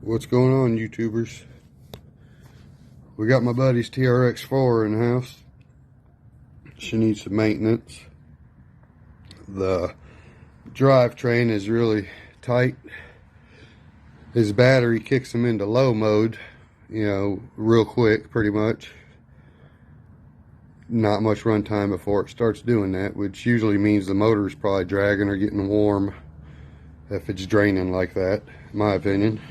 What's going on, YouTubers? We got my buddy's TRX4 in the house. She needs some maintenance. The drivetrain is really tight. His battery kicks him into low mode, real quick, pretty much. Not much run time before it starts doing that, which usually means the motor is probably dragging or getting warm if it's draining like that, in my opinion.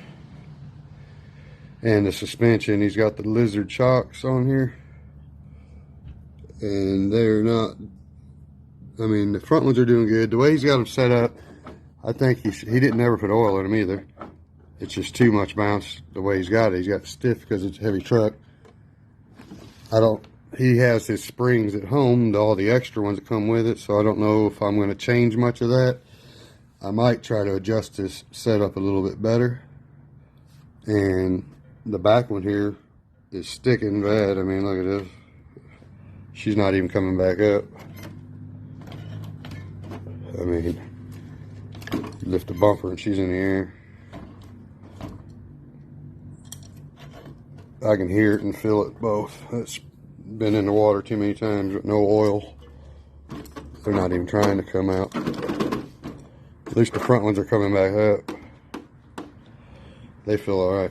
And the suspension, he's got the lizard shocks on here, and they're not, the front ones are doing good. The way he's got them set up, I think he didn't ever put oil in them either. It's just too much bounce the way he's got it. He's got it stiff because it's a heavy truck. He has his springs at home, all the extra ones that come with it, so I don't know if I'm going to change much of that. I might try to adjust this setup a little bit better. And the back one here is sticking bad. Look at this. She's not even coming back up. Lift the bumper and she's in the air. I can hear it and feel it both. It's been in the water too many times with no oil. They're not even trying to come out. At least the front ones are coming back up. They feel alright.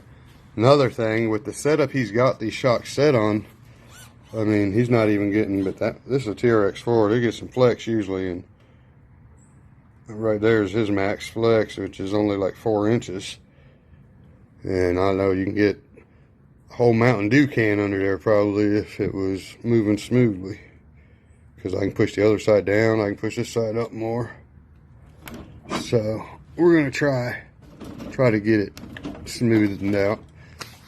Another thing, with the setup he's got these shocks set on, he's not even getting, but this is a TRX4, they get some flex usually, and right there is his max flex, which is only like 4 inches. And I know you can get a whole Mountain Dew can under there probably if it was moving smoothly. Because I can push the other side down, I can push this side up more. So, we're going to try to get it smoothened out.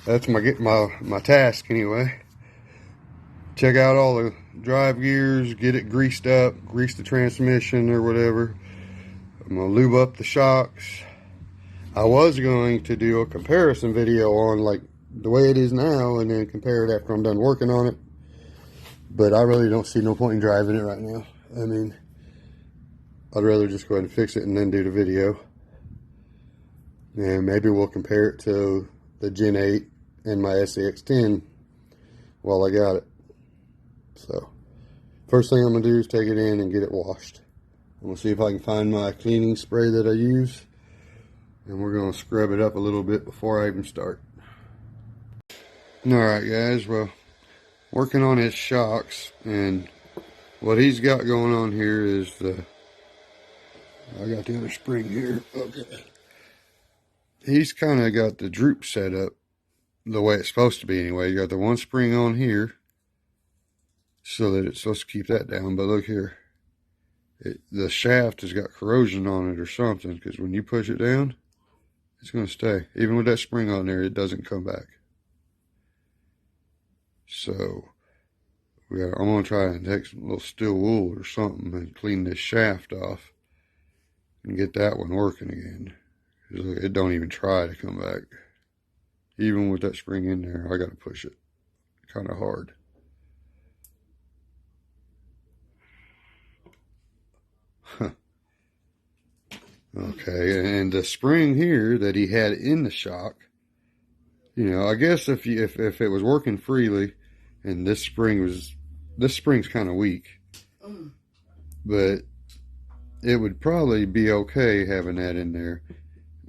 That's my task anyway. Check out all the drive gears, get it greased up, grease the transmission or whatever. I'm going to lube up the shocks. I was going to do a comparison video on like the way it is now and then compare it after I'm done working on it. But I really don't see no point in driving it right now. I'd rather just go ahead and fix it and then do the video. And maybe we'll compare it to the Gen 8 and my SCX10 while I got it. So, first thing I'm going to do is take it in and get it washed. I'm going to see if I can find my cleaning spray that I use. And we're going to scrub it up a little bit before I even start. Alright guys, well, working on his shocks. And what he's got going on here is I got the other spring here. Okay. He's kind of got the droop set up the way it's supposed to be anyway. You got the one spring on here so that it's supposed to keep that down. But look here. The shaft has got corrosion on it or something, because when you push it down, it's going to stay. Even with that spring on there, it doesn't come back. So, I'm going to try and take some little steel wool or something and clean this shaft off and get that one working again. It don't even try to come back. Even with that spring in there, I got to push it kind of hard. Okay, and the spring here that he had in the shock, I guess if it was working freely, and this spring's kind of weak, but it would probably be okay having that in there.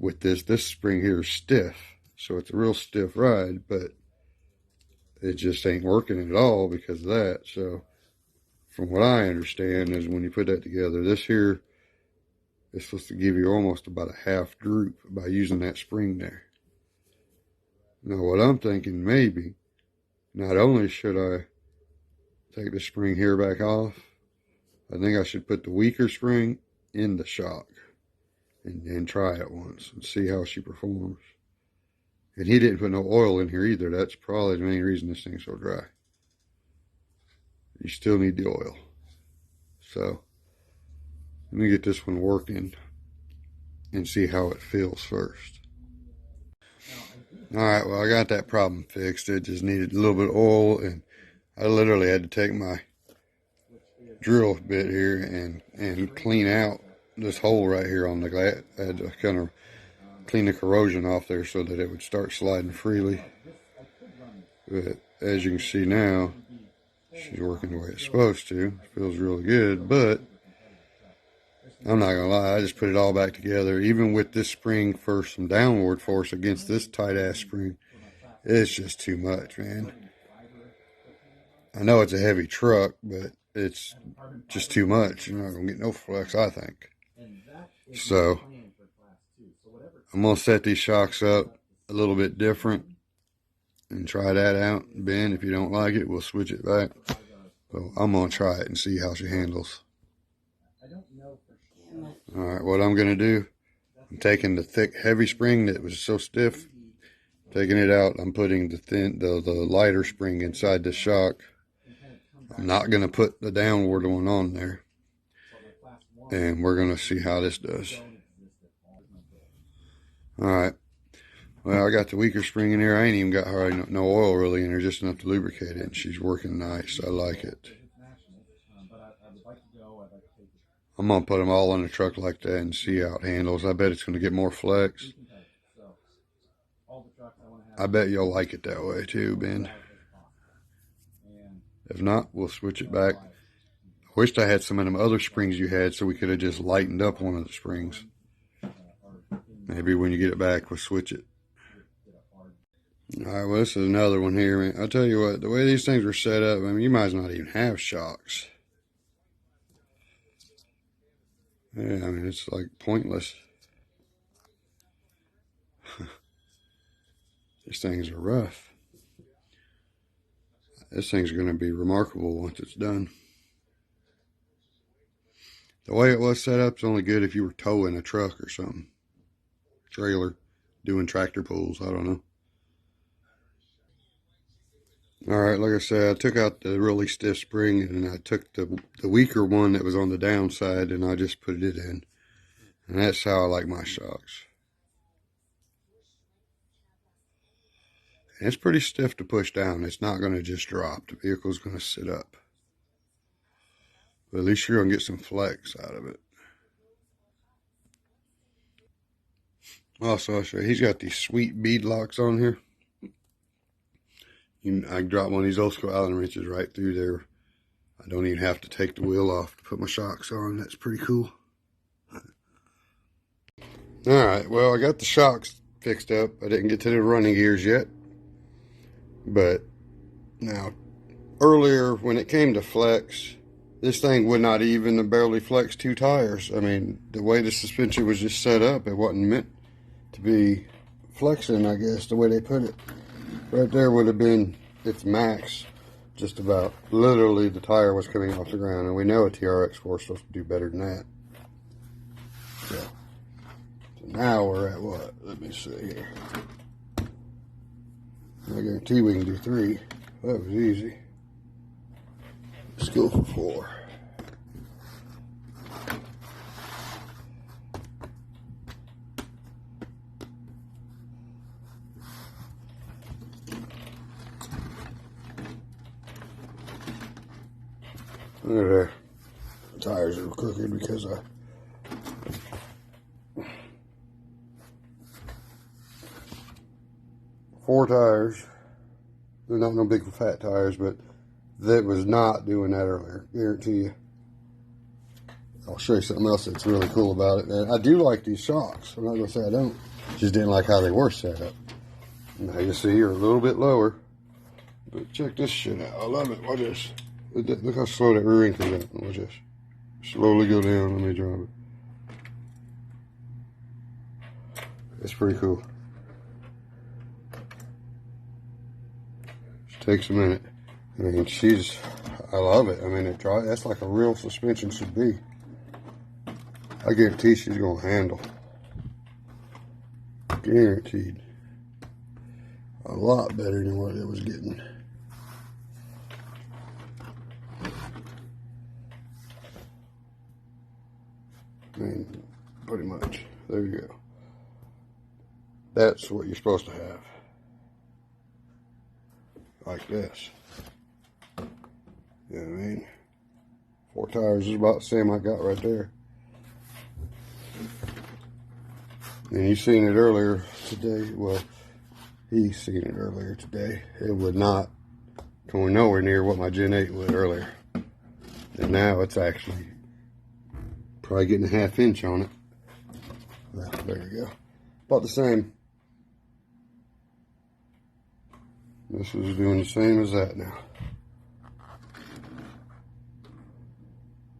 With this spring here is stiff, so it's a real stiff ride, but it just ain't working at all because of that. So from what I understand is when you put that together, this here is supposed to give you almost about a half droop by using that spring there. Now what I'm thinking, maybe not only should I take the spring here back off, I think I should put the weaker spring in the shock and try it once and see how she performs. And he didn't put no oil in here either. That's probably the main reason this thing's so dry. You still need the oil. So, let me get this one working and see how it feels first. Alright, well, I got that problem fixed. It just needed a little bit of oil, and I literally had to take my drill bit here and clean out this hole right here on the glass. I had to kind of clean the corrosion off there so that it would start sliding freely. But as you can see now, she's working the way it's supposed to. Feels really good, but I'm not gonna lie, I just put it all back together. Even with this spring for some downward force against this tight ass spring, it's just too much, man. I know it's a heavy truck, but it's just too much. You're not gonna get no flex, I think. So I'm gonna set these shocks up a little bit different and try that out. Ben, if you don't like it, we'll switch it back. So I'm gonna try it and see how she handles. All right, what I'm gonna do, I'm taking the thick, heavy spring that was so stiff, taking it out. I'm putting the lighter spring inside the shock. I'm not gonna put the downward one on there, and we're gonna see how this does. All right. Well, I got the weaker spring in here. I ain't even got hardly no oil really in her, just enough to lubricate it, and she's working nice. I like it. I'm gonna put them all on the truck like that and see how it handles. I bet it's gonna get more flex. I bet you'll like it that way too, Ben. If not, we'll switch it back. I wished I had some of them other springs you had so we could have just lightened up one of the springs. Maybe when you get it back, we'll switch it. All right, well, this is another one here, man. I'll tell you what, the way these things are set up, I mean, you might as well not even have shocks. Yeah, I mean, it's like pointless. These things are rough. This thing's going to be remarkable once it's done. The way it was set up is only good if you were towing a truck or something. Trailer, doing tractor pulls, I don't know. All right, like I said, I took out the really stiff spring and I took the weaker one that was on the downside and I just put it in. And that's how I like my shocks. And it's pretty stiff to push down. It's not going to just drop. The vehicle's going to sit up. But at least you're going to get some flex out of it. Also, I'll show you, he's got these sweet bead locks on here. I can drop one of these old school Allen wrenches right through there. I don't even have to take the wheel off to put my shocks on. That's pretty cool. Alright, well, I got the shocks fixed up. I didn't get to the running gears yet. But now, earlier when it came to flex, this thing would not even barely flex 2 tires. I mean, the way the suspension was just set up, it wasn't meant to be flexing, I guess, the way they put it. Right there would have been its max, just about. Literally, the tire was coming off the ground, and we know a TRX4 is supposed to do better than that. So now we're at what? Let me see here. I guarantee we can do 3. That was easy. Let's go for 4. Look at there. The tires are crooked because I... 4 tires. They're not no big fat tires, but that was not doing that earlier. Guarantee you. I'll show you something else that's really cool about it. And I do like these shocks. I'm not going to say I don't. Just didn't like how they were set up. Now you see you're a little bit lower. But check this shit out. I love it. Watch this. Look how slow that rear end comes out. Watch this. Slowly go down. Let me drive it. It's pretty cool. It takes a minute. I mean, I love it. I mean, that's like a real suspension should be. I guarantee she's going to handle. Guaranteed. A lot better than what it was getting. I mean, pretty much. There you go. That's what you're supposed to have. Like this. You know what I mean? 4 tires is about the same I got right there. And you seen it earlier today. Well, he's seen it earlier today. It would not come nowhere near what my Gen 8 would earlier. And now it's actually probably getting a 1/2 inch on it. Well, there we go. About the same. This is doing the same as that now.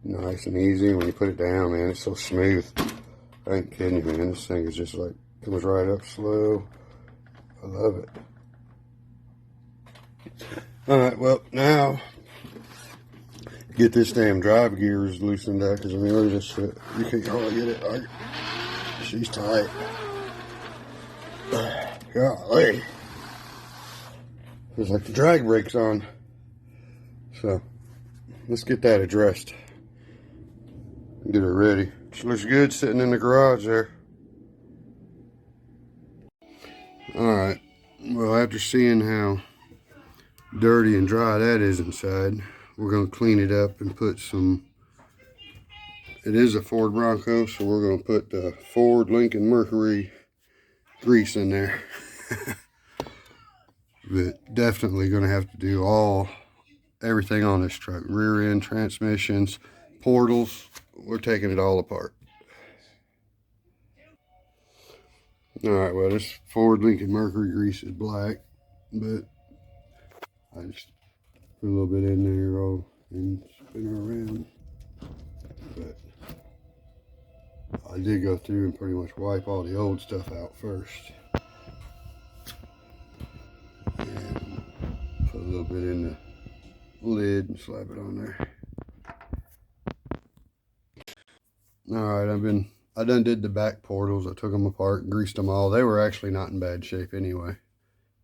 Nice and easy when you put it down, man. It's so smooth. I ain't kidding you, man. This thing is just like, comes right up slow. I love it. Alright, well, now, get this damn drive gears loosened up, because I mean, look at this shit. You can't hardly get it. She's tight. Golly. It's like the drag brake's on. So, let's get that addressed. Get her ready. She looks good sitting in the garage there. Alright, well, after seeing how dirty and dry that is inside, we're going to clean it up and put some, it is a Ford Bronco, so we're going to put the Ford Lincoln Mercury grease in there. But definitely going to have to do everything on this truck. Rear end, transmissions, portals, we're taking it all apart. Alright, well, this Ford Lincoln Mercury grease is black, but I just put a little bit in there and spin her around. But I did go through and pretty much wipe all the old stuff out first. And put a little bit in the lid and slap it on there. Alright, I done did the back portals. I took them apart and greased them all. They were actually not in bad shape anyway,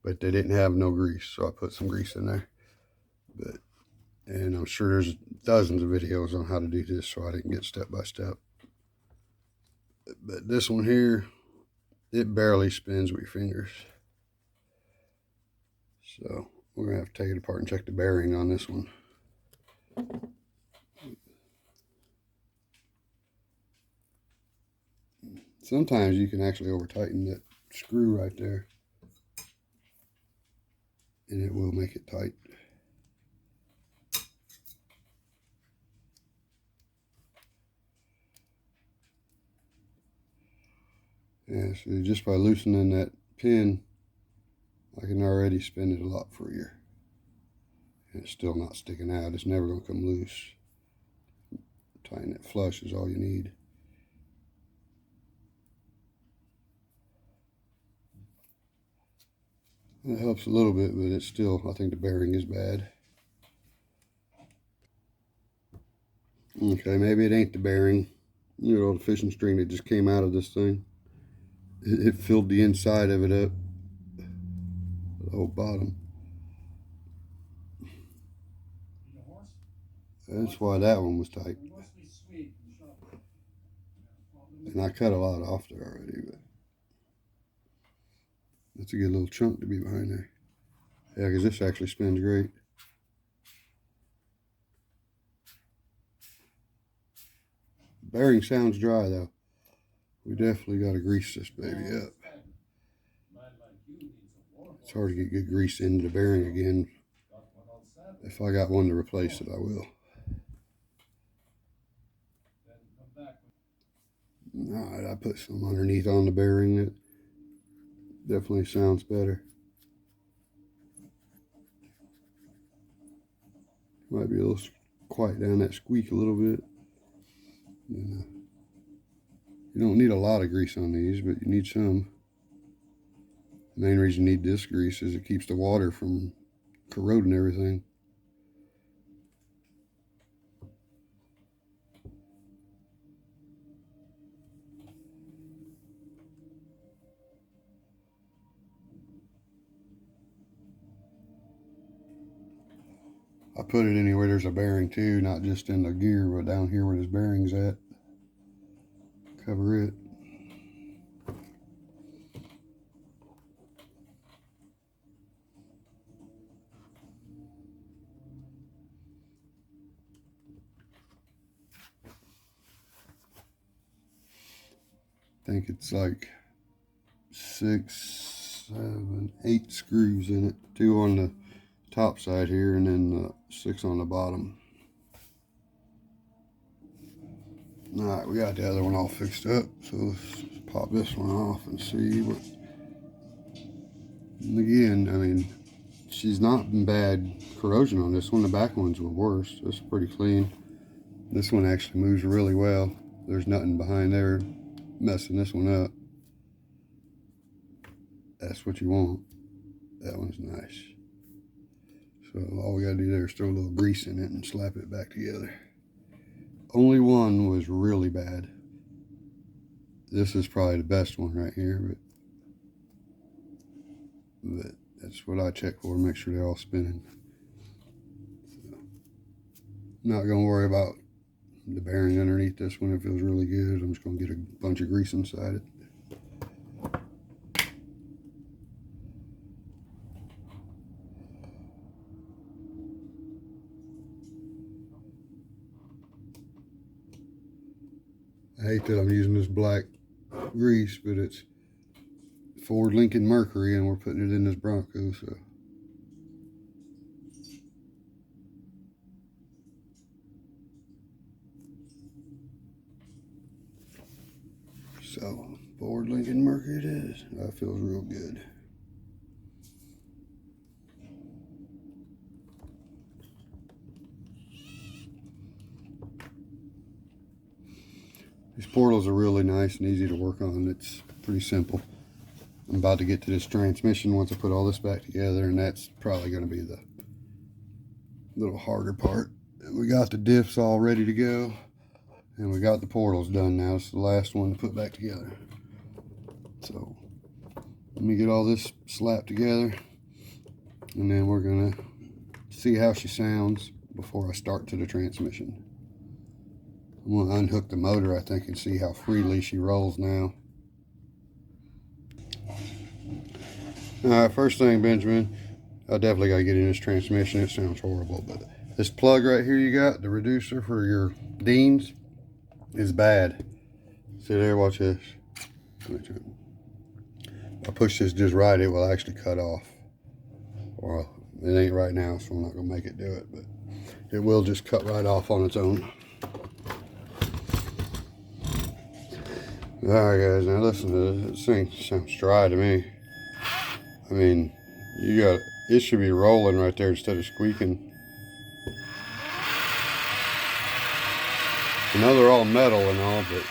but they didn't have no grease, so I put some grease in there. And I'm sure there's dozens of videos on how to do this, so I didn't get step by step. But this one here, it barely spins with your fingers. So we're gonna have to take it apart and check the bearing on this one. Sometimes you can actually over tighten that screw right there, and it will make it tight. Yeah, so just by loosening that pin, I can already spin it a lot freer. And it's still not sticking out. It's never going to come loose. Tighten it flush is all you need. It helps a little bit, but it's still, I think the bearing is bad. Okay, maybe it ain't the bearing. You know, the fishing string that just came out of this thing. It filled the inside of it up. The whole bottom. That's why that one was tight. And I cut a lot off there already, but that's a good little chunk to be behind there. Yeah, because this actually spins great. Bearing sounds dry though. We definitely got to grease this baby up. It's hard to get good grease into the bearing again. If I got one to replace it, I will. Alright, I put some underneath on the bearing. That definitely sounds better. Might be a little quiet down that squeak a little bit. You don't need a lot of grease on these, but you need some. The main reason you need this grease is it keeps the water from corroding everything. I put it anywhere there's a bearing too, not just in the gear, but down here where this bearing's at. Cover it. I think it's like 6, 7, 8 screws in it. 2 on the top side here, and then 6 on the bottom. Alright, we got the other one all fixed up, so let's pop this one off and see what. And again, I mean, she's not in bad corrosion on this one. The back ones were worse. It's pretty clean. This one actually moves really well. There's nothing behind there messing this one up. That's what you want. That one's nice. So all we gotta do there is throw a little grease in it and slap it back together. Only one was really bad. This is probably the best one right here, but that's what I check for, make sure they're all spinning. So, not gonna worry about the bearing underneath this one. It feels really good. I'm just gonna get a bunch of grease inside it. I hate that I'm using this black grease, but it's Ford Lincoln Mercury and we're putting it in this Bronco, so Ford Lincoln Mercury it is. That feels real good. These portals are really nice and easy to work on. It's pretty simple. I'm about to get to this transmission once I put all this back together, and that's probably going to be the little harder part. We got the diffs all ready to go, and we got the portals done now. It's the last one to put back together. So let me get all this slapped together, and then we're going to see how she sounds before I start to the transmission. I'm going to unhook the motor, I think, and see how freely she rolls now. Alright, first thing, Benjamin, I definitely got to get in this transmission. It sounds horrible, but this plug right here you got, the reducer for your Deans, is bad. See there, watch this. If I push this just right, it will actually cut off. Well, it ain't right now, so I'm not going to make it do it, but it will just cut right off on its own. Alright guys, now listen to this. This thing sounds dry to me. I mean, it should be rolling right there instead of squeaking. I know they're all metal and all, but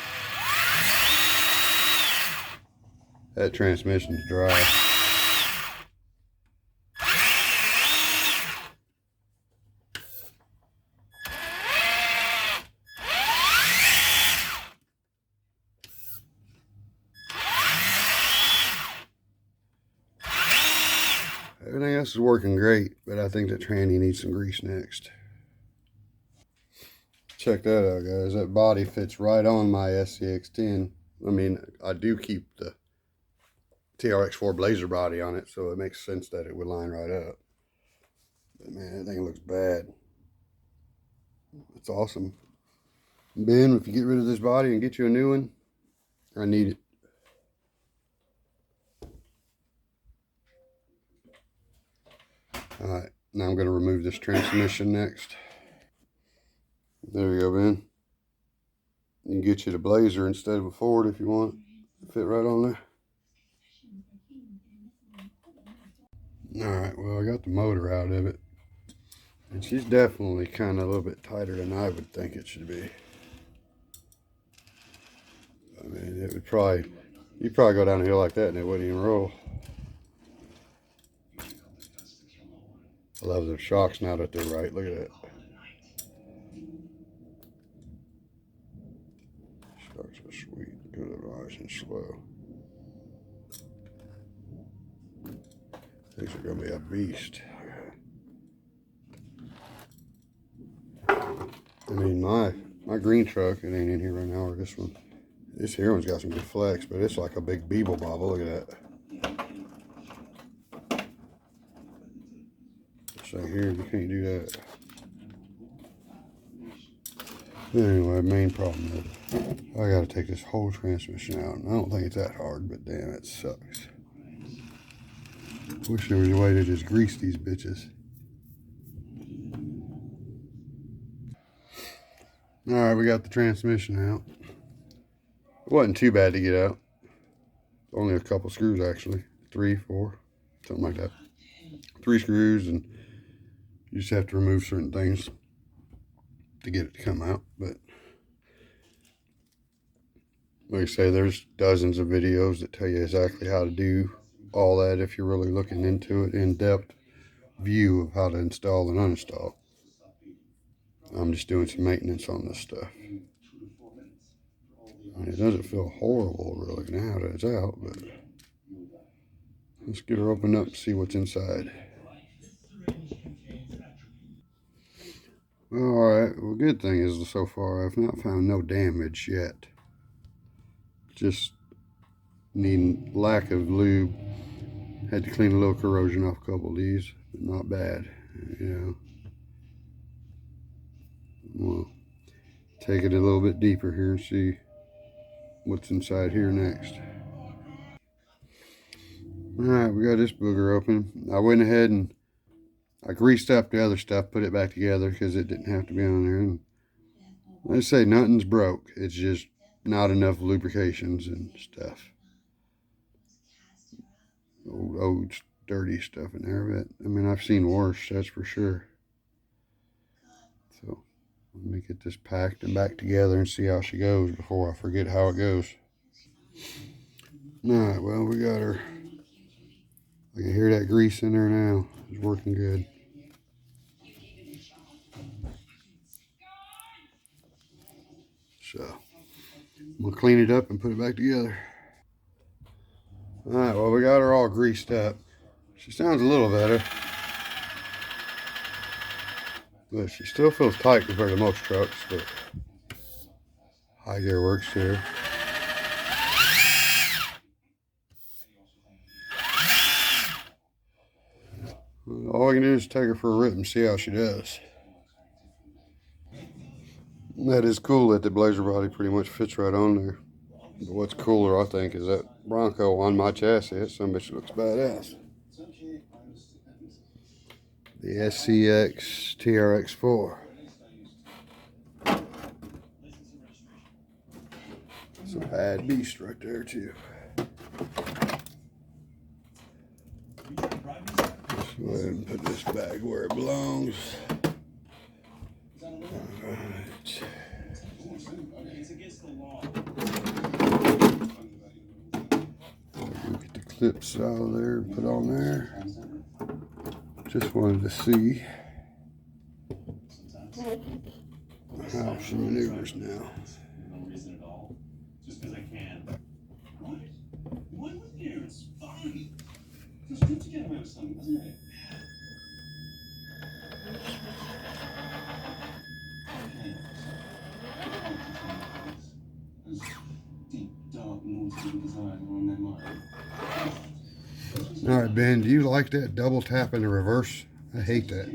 that transmission's dry. Everything else is working great, but I think that tranny needs some grease next. Check that out, guys. That body fits right on my SCX10. I mean, I do keep the TRX4 Blazer body on it, so it makes sense that it would line right up. But man, that thing looks bad. It's awesome. Ben, if you get rid of this body and get you a new one, I need it. Alright, now I'm going to remove this transmission next. There we go, Ben. You can get you the Blazer instead of a Ford if you want. Fit right on there. Alright, well, I got the motor out of it. And she's definitely kind of a little bit tighter than I would think it should be. I mean, it would probably, you'd probably go down a hill like that and it wouldn't even roll. I love the shocks now that they're right. Look at that. Shocks are sweet. Good at nice and slow. These are going to be a beast. I mean, my green truck, it ain't in here right now, or this one. This here one's got some good flex, but it's like a big beeble bobble. Look at that. So here, you can't do that. Anyway, main problem is I got to take this whole transmission out. I don't think it's that hard, but damn, it sucks. Wish there was a way to just grease these bitches. Alright, we got the transmission out. It wasn't too bad to get out. Only a couple screws actually. 3, 4, something like that. 3 screws, and you just have to remove certain things to get it to come out. But like I say, there's dozens of videos that tell you exactly how to do all that if you're really looking into it, in-depth view of how to install and uninstall. I'm just doing some maintenance on this stuff. I mean, it doesn't feel horrible really now that it's out, but let's get her opened up and see what's inside. Alright, well, good thing is so far I've not found no damage yet. Just needing lack of lube. Had to clean a little corrosion off a couple of these, but not bad, you know. We'll take it a little bit deeper here and see what's inside here next. Alright, we got this booger open. I went ahead and I greased up the other stuff, put it back together because it didn't have to be on there. And I say nothing's broke. It's just not enough lubrications and stuff. Old dirty stuff in there, but I mean, I've seen worse, that's for sure. So let me get this packed and back together and see how she goes before I forget how it goes. Alright, well, we got her. I can hear that grease in there now. It's working good. So I'm gonna clean it up and put it back together. Alright, well, we got her all greased up. She sounds a little better, but she still feels tight compared to most trucks, but high gear works here. All we can do is take her for a rip and see how she does. That is cool that the blazer body pretty much fits right on there. But what's cooler, I think, is that Bronco on my chassis. That some bitch looks badass. The SCX TRX4. It's a bad beast right there, too. Let's go ahead and put this bag where it belongs. Alright. Get the clips out of there and put on there. Just wanted to see how she maneuvers now. Alright, Ben, do you like that double tap in the reverse? I hate that.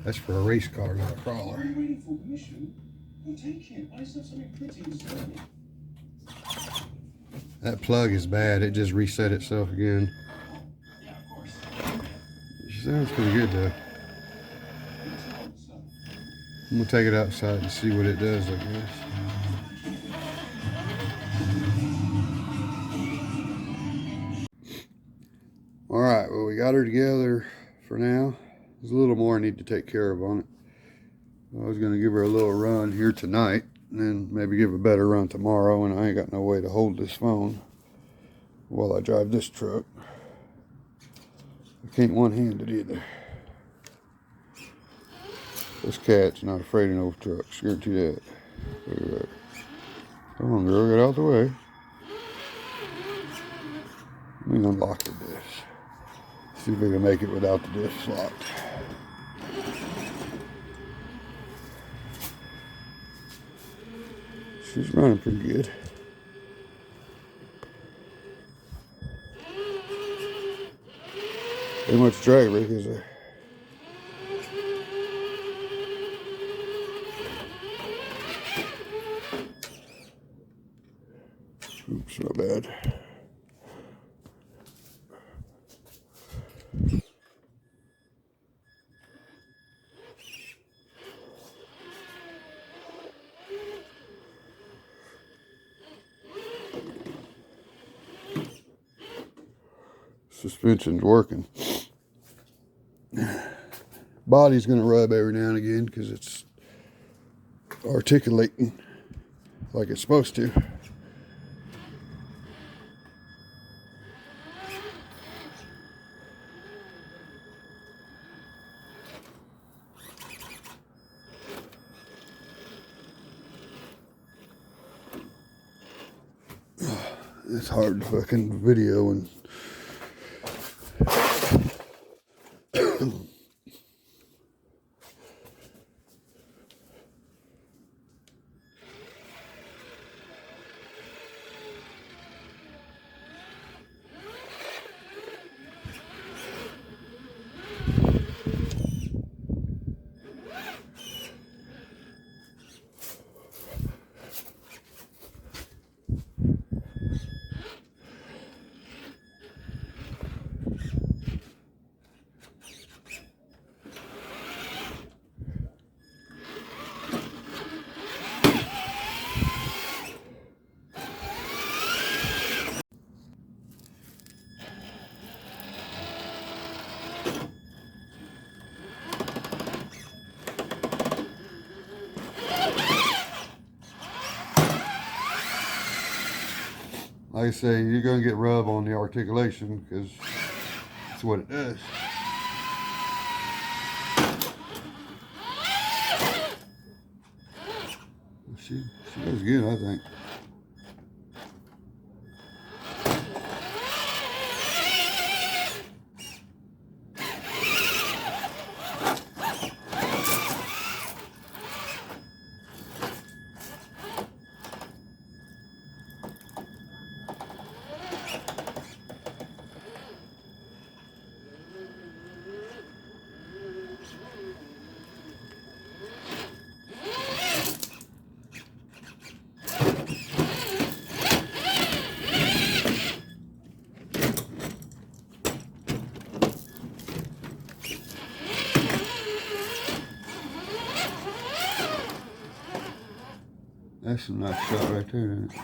That's for a race car, not a crawler. That plug is bad. It just reset itself again. She sounds pretty good though. I'm gonna take it outside and see what it does, I guess. Alright, well, we got her together for now. There's a little more I need to take care of on it. I was gonna give her a little run here tonight, and then maybe give a better run tomorrow, and I ain't got no way to hold this phone while I drive this truck. I can't one-hand it either. This cat's not afraid of no trucks, guarantee that. Look at that. Come on, girl, get out the way. Let me unlock the diffs. See if we can make it without the diffs locked. She's running pretty good. Ain't much drag brake, is there? Oops, not bad. suspension's working. Body's gonna rub every now and again because it's articulating like it's supposed to. It's hard to fucking video and like I say, you're gonna get rub on the articulation because that's what it does. She does good, I think. That's a nice shot right there, isn't it?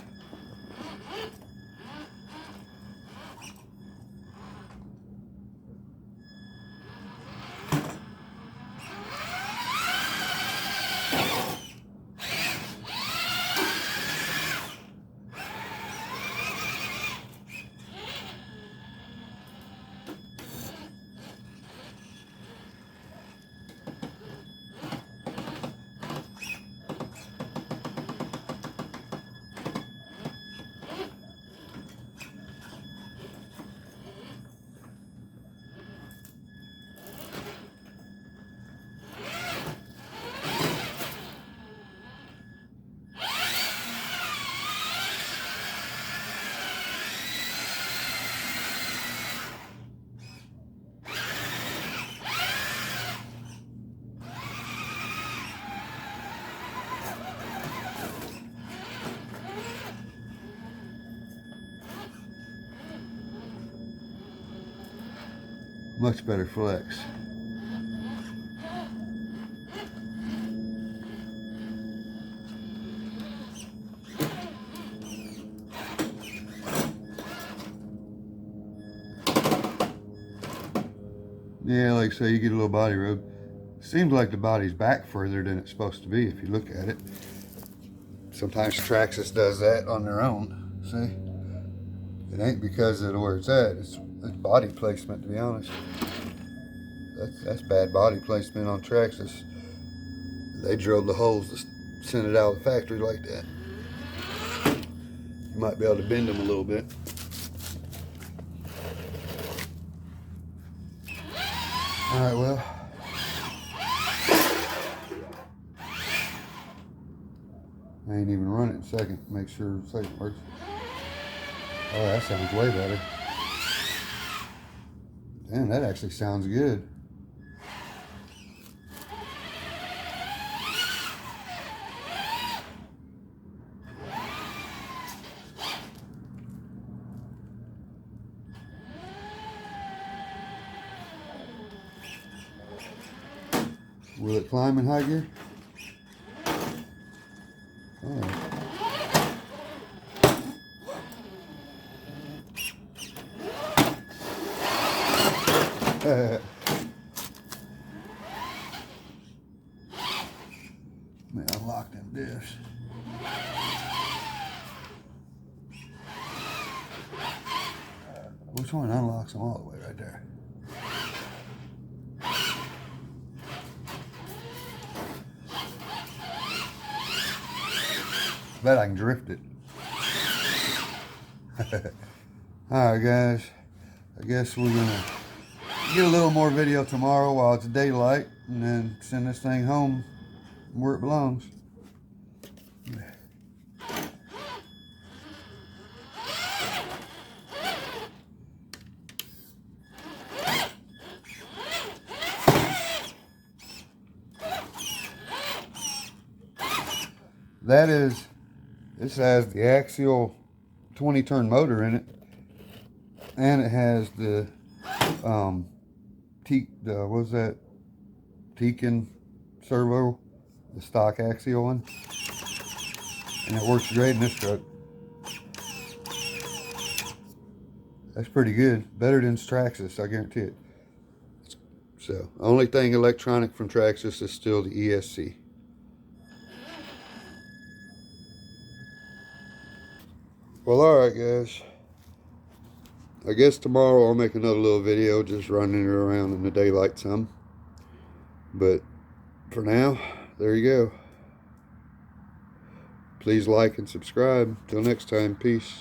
Much better flex. Yeah, like I say, you get a little body rub. Seems like the body's back further than it's supposed to be if you look at it. Sometimes Traxxas does that on their own. See? It ain't because of where it's at. It's body placement, to be honest. That's bad body placement on Traxxas. They drilled the holes to send it out of the factory like that. You might be able to bend them a little bit. Alright, well. I ain't even run it in second. Make sure second works. Oh, that sounds way better. Damn, that actually sounds good. Will it climb in high gear? Oh. Man, unlock them diffs. Which one unlocks them all the way right there? Bet I can drift it. Alright guys, I guess we're gonna get a little more video tomorrow while it's daylight and then send this thing home where it belongs. This has the axial 20-turn motor in it, and it has the what's that? Tekin servo, the stock axial one, and it works great in this truck. That's pretty good, better than Traxxas, I guarantee it. So, only thing electronic from Traxxas is still the ESC. Well, alright guys, I guess tomorrow I'll make another little video just running it around in the daylight some. But for now, there you go. Please like and subscribe. Till next time, peace.